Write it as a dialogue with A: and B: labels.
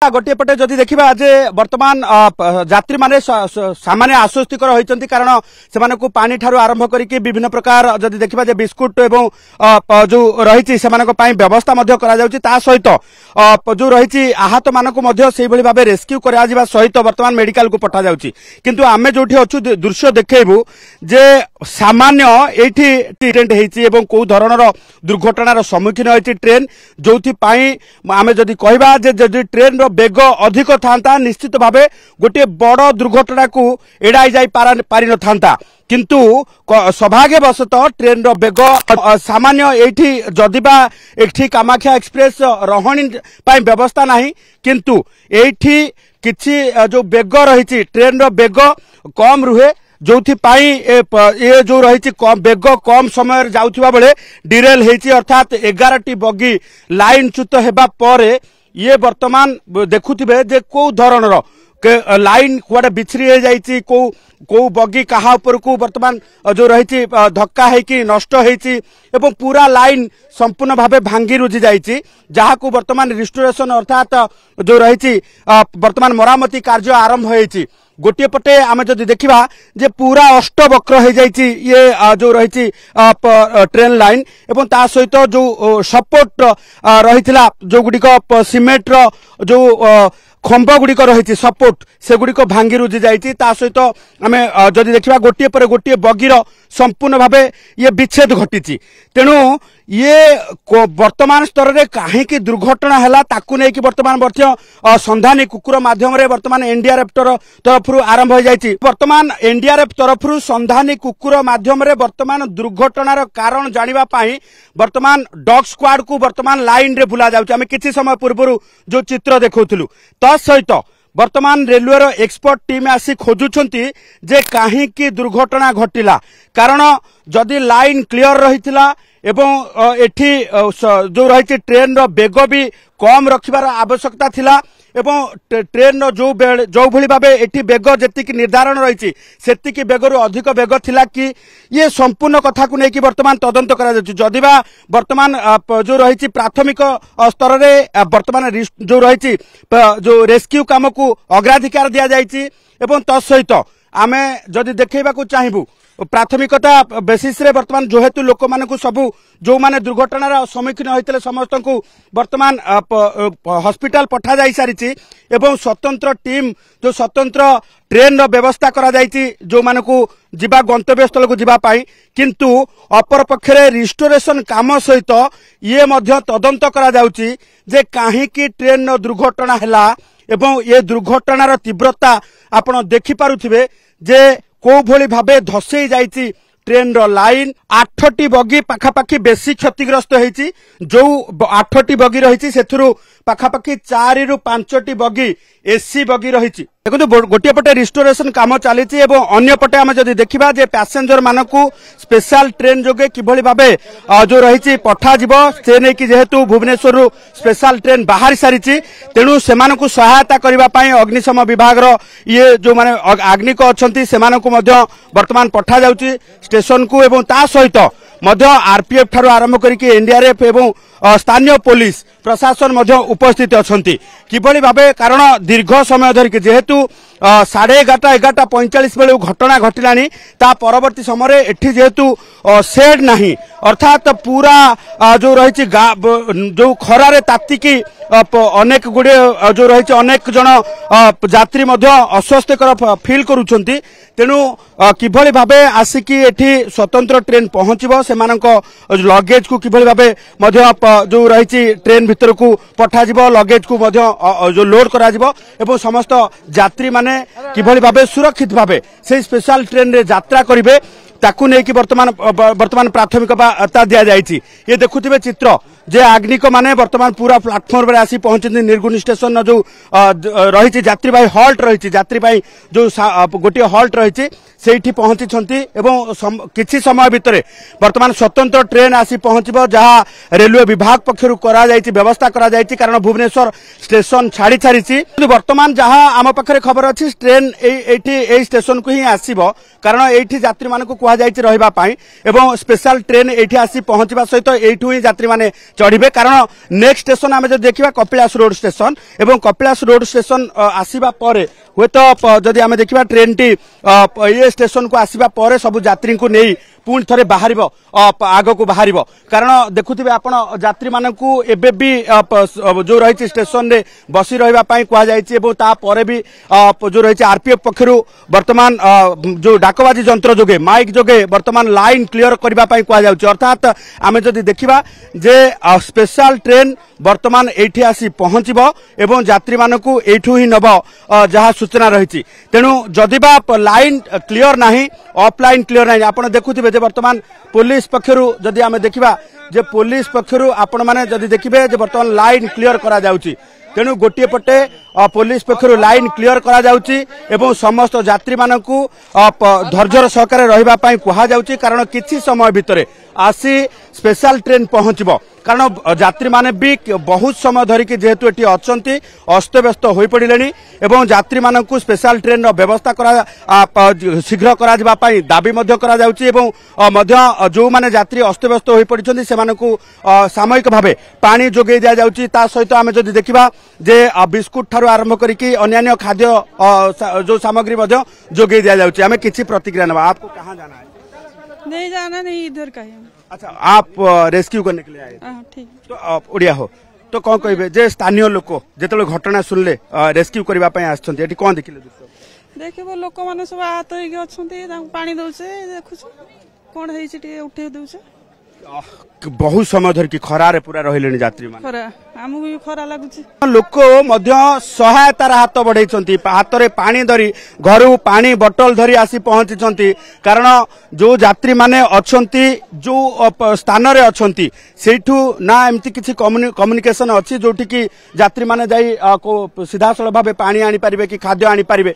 A: गोटे पटे जदि देखा जे वर्तमान यात्री माने सामान्य आश्वस्तिकर होती कारण से पानी ठारू आरंभ करके विभिन्न प्रकार जदि देखा जे बिस्कुट एवं जो रही व्यवस्था सहित जो रही आहत मानक भाव रेस्क्यू करा सहित वर्तमान मेडिकल को पठा जाउची किंतु आमे जोठी अच्छु दृश्य देखैबु जे सामान्य एठी एक्सीडेंट हेची एवं को धरणर दुर्घटनार सम्मुखीन होती ट्रेन जोथि पाई आमे जदि कहबा जे जदि ट्रेन बेग अधिक था निश्चित भाव गोटे बड़ दुर्घटना को एड़ाई जाई पारि न था किंतु सौभाग्यवशतः ट्रेन रो बेग सामान्य एठी जदिबा एठी कामाख्या एक्सप्रेस रहणी पाई व्यवस्था नहीं किंतु एठी किछि जो बेग रही ट्रेन रो बेग कम रुहे जो ये जो रही बेग कम समय जाउथिबा बेले डिरेल हेची अर्थात 11टी बगी लाइन च्युत हेबा परे ये वर्तमान देखुथिबे जे को धरणर लाइन कुआडे बिछरी हो जाइछि को बगी कहा ऊपर को वर्तमान जो रही धक्का है नष्ट होती पूरा लाइन संपूर्ण भावे भांगी रुझी जाइछि जहाँ को वर्तमान रिस्टोरेशन अर्थात जो रही वर्तमान मरामती कार्य आरंभ होइछि गोटे पटे आमे जदि देखिबा जे पूरा अष्टवक्र हो जाइछि ये जो रही ट्रेन लाइन एवं ता सहित जो सपोर्ट रही जो गुड़िक सीमेंट रो जो खंभ गुड़िक रही सपोर्ट से गुड़िक भांगी रुझी जाइछि ता सहित आमे जदि देखिबा गोटे पर गोटे बगीर संपूर्ण भावे ये विच्छेद घटी तेणु ये वर्तमान स्तर में कहीं दुर्घटना है ताकू नहीं कि वर्तमान संधानी कुकुर माध्यम वर्तमान एनडीआरएफ तरफ आरंभ हो जाइछि वर्तमान एनडीआरएफ तरफ संधानी कुकुर माध्यम वर्तमान दुर्घटनार कारण जानिबा पाई वर्तमान डॉग स्क्वाड को वर्तमान लाइन रे बुला जाउछि आमे किछि समय पूर्व जो चित्र देखौथिलु सहित वर्तमान रेलवे रो एक्सपर्ट टीम आसी खोजुछंती जे काहे की दुर्घटना घटिला कारण जदि लाइन क्लियर रहिथिला एवं एठी जो रही ट्रेन रो बेग भी कम रखिबार आवश्यकता थिला एवं ट्रेन रो जो भली भाबे एठी बेग जेतिक निर्धारण रही सेतिक बेगरु अधिक बेग थिला कि ये संपूर्ण कथा को लेकिन वर्तमान तदंत करा जाउछि जदिबा वर्तमान जो रही प्राथमिक स्तर रे वर्तमान जो रही जो रेस्क्यू काम को अग्राधिकार दिया जाइछि एवं तत्सहित आमे जदि देखैबा को चाहिबु प्राथमिकता बेसिस रे वर्तमान जेहेतु लोक मानकु सबु जो माने दुर्घटनार सम्मुखीन होइतले समस्त को वर्तमान हॉस्पिटल पठा जाई सारिछि एवं स्वतंत्र टीम जो स्वतंत्र ट्रेन रो व्यवस्था करा जाइछि जो मानकु जिबा गंतव्य स्थल को जिबा पाई किंतु अपर पक्षरे रिस्टोरेशन काम सहित ये मध्य तदंत करा जाउछि जे काहे की ट्रेन रो दुर्घटना हैला एवं ये दुर्घटनार तीव्रता आपण देखि पारुथिबे जे को भली भावे धसई जाइछि ट्रेन रो लाइन 8टी बगी पाखापाखी बेसी क्षतिग्रस्त होइछि जो 8टी बगी रही सेथुरु पाखापाखी 4 रु 5टी बगी एसी बगी रही देखो गोटे पटे रिस्टोरेशन काम चली अन्य पटे आम जदि देखा जे पैसेंजर मानकु स्पेशल ट्रेन जोगे किभली भाबे जो रही पठा जिवो से नहीं कि जेहेतु भुवनेश्वर स्पेशल ट्रेन बाहर सारी तेणु से सहायता करने अग्निशम विभाग ये जो माने आग्निक अच्छा से वर्तमान पठा जाउची स्टेशन को एवं ता सहित आरपीएफ ठारू आरंभ करके एनडीआरएफ एवं स्थानीय पुलिस प्रशासन उपस्थित अछंती किभली भाबे कारण दीर्घ समय धरिक जेहेतु 11:30 बेलू घटना घटिलानी ता परवर्ती समय एठी जेहेतु शेड नहीं अर्थात पूरा जो रही जो खरारे तातिकी अनेक गुड़े जो रही अनेक जन यात्री अस्वस्थकर फिल करुछंती तेणु किभली भाबे आसिकी एठी स्वतंत्र ट्रेन पहुंचबो सेमानक लगेज को किभली भाबे जो रही ट्रेन भीतर को पठा जिवो लगेज को जो लोड करा जिवो एवं समस्त यात्री माने किभली भाबे सुरक्षित भाबे से स्पेशल ट्रेन रे यात्रा करिवे ताकू नहीं कि वर्तमान प्राथमिकता दि जाइछि ये देखुथिबे चित्र जे आग्निक माने वर्तमान पूरा प्लाटफॉर्म रे आसी पहुंचନ୍ତି निर्गुणी स्टेशन जो रही यात्रीवाही हॉल्ट रही यात्रीवाही जो गोटे हॉल्ट रही सेठी पहुंची एवं किछि समय भितर वर्तमान स्वतंत्र ट्रेन आसी पहुंचबो जहां रेलवे विभाग पक्षरु करा जाइछि व्यवस्था करा जाइछि कारण भुवनेश्वर स्टेशन छाड़ी छाड़ी वर्तमान जहां आम पाखरे खबर अछि ट्रेन एठी स्टेशन को ही आसीबो कारण एठी यात्री मानकु कुहा जाइछि रहिबा पाई एवं स्पेशल ट्रेन एठी आसी पहुंचबा सहित एठु ही यात्री माने चढ़े कारण नेक्स्ट स्टेशन आम जो देखा कपिलास रोड स्टेशन एवं कपिलास रोड स्टेशन आसवा हुए तो जदि आम देखा ट्रेन टी ये स्टेशन को आसवा पर सब यात्री को नहीं पुणी थे बाहर आग को बाहर कारण देखुवे आप यात्री मानक भी जो रही स्टेशन रे बसी रही कहुपर भी जो रही आरपीएफ पक्षर बर्तमान जो डाकबाजी जंत्र जोगे माइक जोगे बर्तमान लाइन क्लियर करने कहुच्छे अर्थात आम जदि देखा जे स्पेशल ट्रेन बर्तमान एठी आसी पहुंचबो एवं यात्री मानक एठू ही नब जहाँ सूचना रही तेणु जदिबा लाइन क्लियर नाही ऑफलाइन क्लियर नाही आपण देखुथिबे जे वर्तमान पुलिस पक्षर जदि आम देखा जे पुलिस पक्षर आपण माने जदि देखिबे जे वर्तमान लाइन क्लियर करा जाउची तेणु गोटे पटे पुलिस पक्षर लाइन क्लियर करा जाउची एवं समस्त यात्री मानक धैर्यर सहकार रहिबा पई कुहा जाउची कारण किछि समय भितरे आसी स्पेशल ट्रेन पहुंचबो कारण यात्री माने भी बहुत समय धरिकी जेहेतु एटी अच्छी अस्तव्यस्त हो पड़े एवं यात्री मानक स्पेशल ट्रेन व्यवस्था करा शीघ्र करा दाबी करा जाउची एवं जो माने यात्री अस्तव्यस्त हो पड़ते से सामयिक भाव पानी जोगे दि जाउची ता सहित आम जदि देखा जे बिस्कुट ठारू आरंभ करिकी अन्यान्य खाद्य जो सामग्री जोगे दि जाउची आम किछि प्रतिक्रिया नबा आपको कहां जाना है
B: नहीं जाना नहीं इधर का है।
A: अच्छा आप रेस्क्यू करने के लिए आए
B: ठीक
A: तो ओडिया हो तो कौन कहे जे स्थानीय लोक जो घटना सुनले रेस्क्यू करने आसछन्ती कौन देखिले
B: देखो लोक मैंने सब आहत होती पानी दौचे देखु कौन है उठे दौचे
A: बहुत समय धरिकी खरारे पूरा रहिले यात्री मान
B: खरा आमको भी खरा लगुच
A: लोक सहायतार हाथ बढ़ाई हाथ में पानी धरी घर पानी बोतल धरी आसी पहुंची कारण जो यात्री माने अच्छी जो स्थान रे अच्छी सेठू ना एमती किसी कम्युनिकेशन अच्छी जोटि की यात्री माने जाई सीधा सड़क भाव पानी आनी पारिबे कि खाद्य आनी पारिबे।